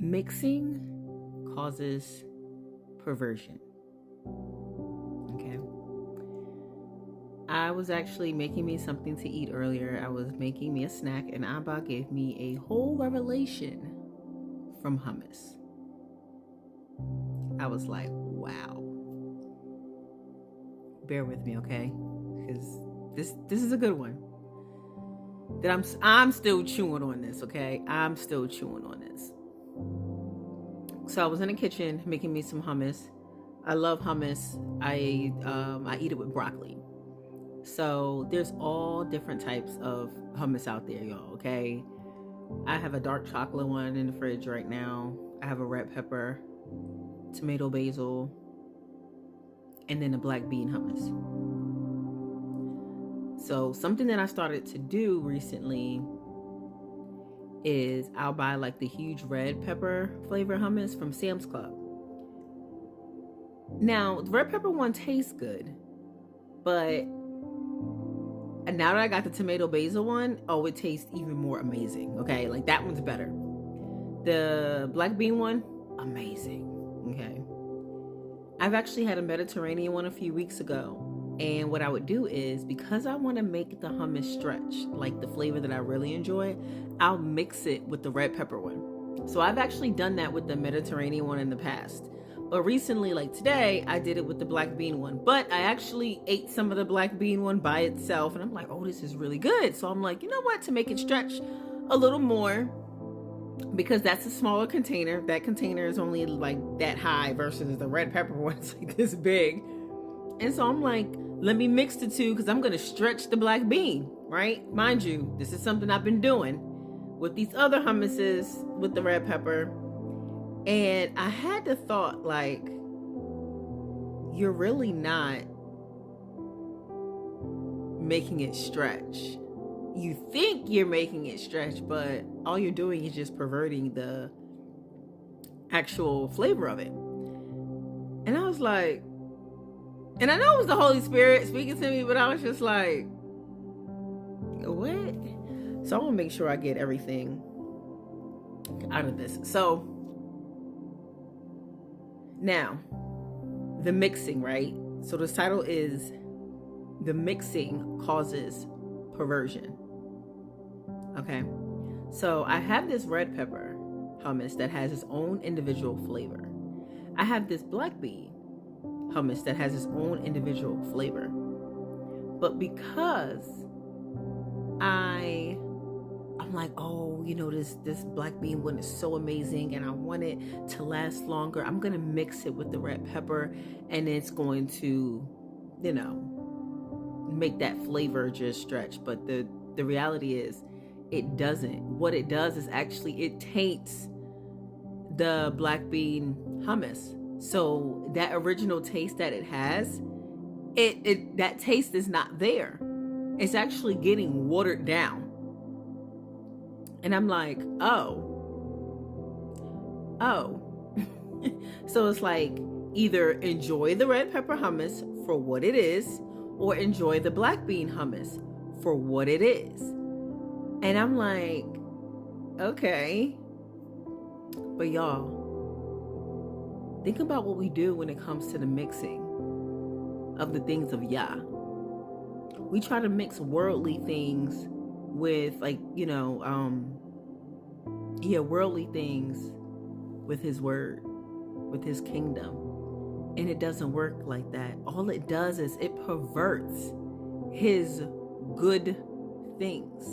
Mixing causes perversion. Okay. I was actually making me something to eat earlier. I was making me a snack, and Abba gave me a whole revelation from hummus. I was like, wow. Bear with me, okay? Because this is a good one. That I'm still chewing on this, okay? I'm still chewing on this. So I was in the kitchen making me some hummus. I love hummus. I eat it with broccoli. So there's all different types of hummus out there, y'all, okay? I have a dark chocolate one in the fridge right now. I have a red pepper, tomato basil, and then a black bean hummus. So something that I started to do recently is I'll buy like the huge red pepper flavor hummus from Sam's Club. Now, the red pepper one tastes good, but now that I got the tomato basil one, oh, it tastes even more amazing. Okay, like that one's better. The black bean one, amazing. Okay. I've actually had a Mediterranean one a few weeks ago. And what I would do is, because I want to make the hummus stretch, like the flavor that I really enjoy, I'll mix it with the red pepper one. So I've actually done that with the Mediterranean one in the past. But recently, like today, I did it with the black bean one. But I actually ate some of the black bean one by itself. And I'm like, oh, this is really good. So I'm like, you know what? To make it stretch a little more, because that's a smaller container. That container is only like that high versus the red pepper one. It's like this big. And so I'm like, let me mix the two because I'm going to stretch the black bean, right? Mind you, this is something I've been doing with these other hummuses with the red pepper. And I had the thought, like, you're really not making it stretch. You think you're making it stretch, but all you're doing is just perverting the actual flavor of it. And I was like, and I know it was the Holy Spirit speaking to me, but I was just like, what? So I want to make sure I get everything out of this. So now, the mixing, right? So the title is The Mixing Causes Perversion. Okay. So I have this red pepper hummus that has its own individual flavor. I have this black bean hummus that has its own individual flavor. But because I'm like, oh, you know, this black bean one is so amazing and I want it to last longer, I'm gonna mix it with the red pepper and it's going to, you know, make that flavor just stretch. But the reality is it doesn't. What it does is actually it taints the black bean hummus. So that original taste that it has, that taste is not there. It's actually getting watered down. And I'm like, oh. So it's like, either enjoy the red pepper hummus for what it is, or enjoy the black bean hummus for what it is. And I'm like, okay. But y'all, think about what we do when it comes to the mixing of the things of Yah. We try to mix worldly things with, like, you know, worldly things with his word, with his kingdom. And it doesn't work like that. All it does is it perverts his good things.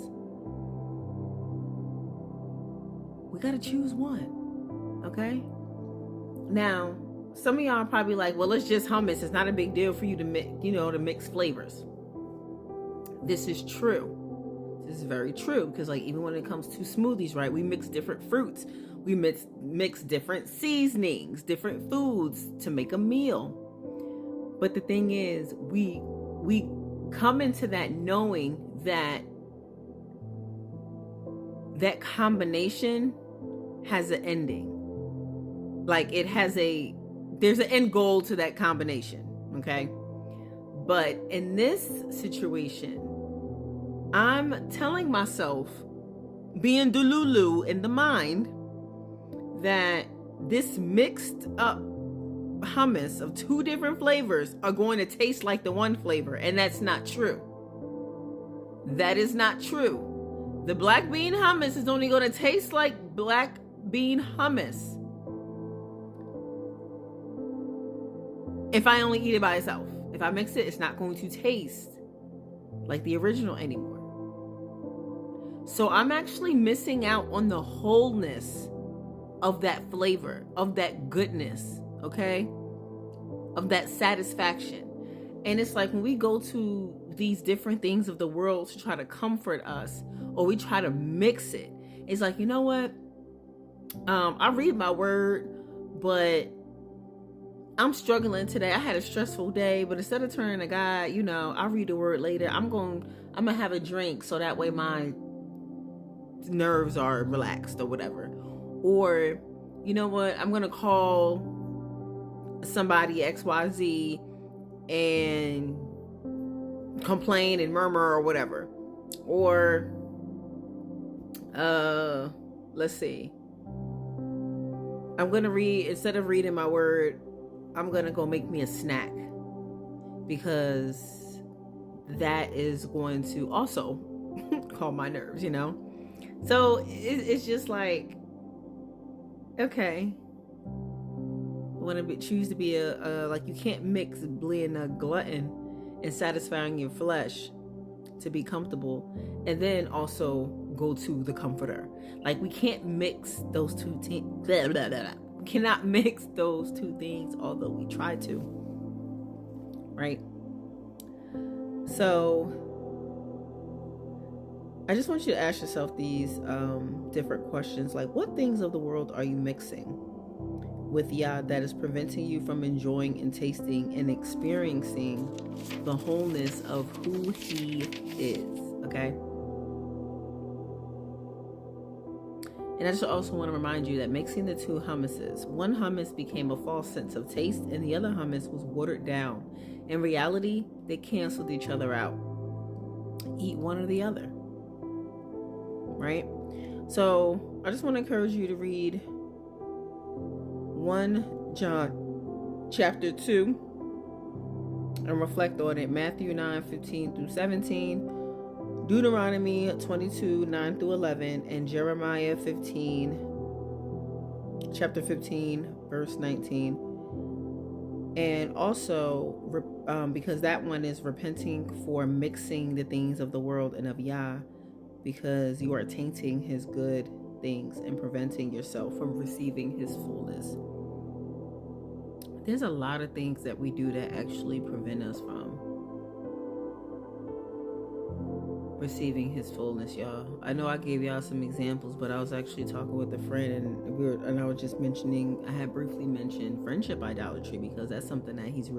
We got to choose one, okay? Now, some of y'all are probably like, well, it's just hummus. It's not a big deal for you to mix flavors. This is true. This is very true, because like even when it comes to smoothies, right? We mix different fruits. We mix different seasonings, different foods to make a meal. But the thing is, we come into that knowing that that combination has an ending. Like there's an end goal to that combination, okay? But in this situation, I'm telling myself, being Delulu in the mind, that this mixed up hummus of two different flavors are going to taste like the one flavor, and that's not true. That is not true. The black bean hummus is only going to taste like black bean hummus if I only eat it by itself. If I mix it, it's not going to taste like the original anymore. So I'm actually missing out on the wholeness of that flavor, of that goodness, okay? Of that satisfaction. And it's like when we go to these different things of the world to try to comfort us, or we try to mix it, it's like, you know what? I read my word, but I'm struggling today. I had a stressful day, but instead of turning to God, I'll read the word later. I'm gonna have a drink so that way my nerves are relaxed or whatever. Or, you know what? I'm gonna call somebody XYZ and complain and murmur or whatever. Or let's see. I'm gonna read, instead of reading my word, I'm gonna go make me a snack, because that is going to also calm my nerves, So it's just like, okay, want to choose to be like, you can't mix being a glutton and satisfying your flesh to be comfortable, and then also go to the comforter. Like, we can't mix those two things. We cannot mix those two things, although we try to, right? So I just want you to ask yourself these different questions, like, what things of the world are you mixing with Yah that is preventing you from enjoying and tasting and experiencing the wholeness of who He is, okay? And I just also want to remind you that mixing the two hummuses, one hummus became a false sense of taste and the other hummus was watered down. In reality, they canceled each other out. Eat one or the other, right? So I just want to encourage you to read 1 John chapter 2 and reflect on it. Matthew 9:15 through 17, Deuteronomy 22 9 through 11, and Jeremiah chapter 15 verse 19. And also because that one is repenting for mixing the things of the world and of Yah, because you are tainting His good things and preventing yourself from receiving His fullness. There's a lot of things that we do that actually prevent us from receiving His fullness, y'all. I know I gave y'all some examples, but I was actually talking with a friend, and I was just I had briefly mentioned friendship idolatry, because that's something that he's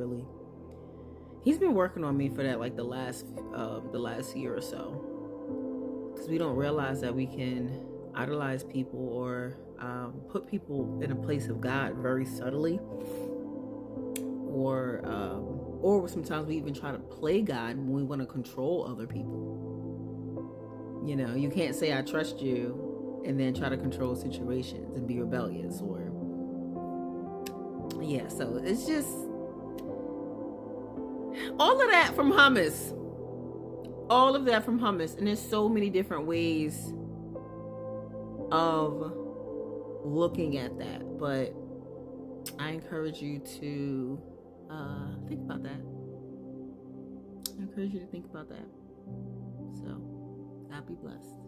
been working on me for that, like the last year or so, because we don't realize that we can idolize people or put people in a place of God very subtly, or sometimes we even try to play God when we want to control other people. You can't say I trust you and then try to control situations and be rebellious, or so it's just all of that from hummus. And there's so many different ways of looking at that, but I encourage you to think about that. So, God be blessed.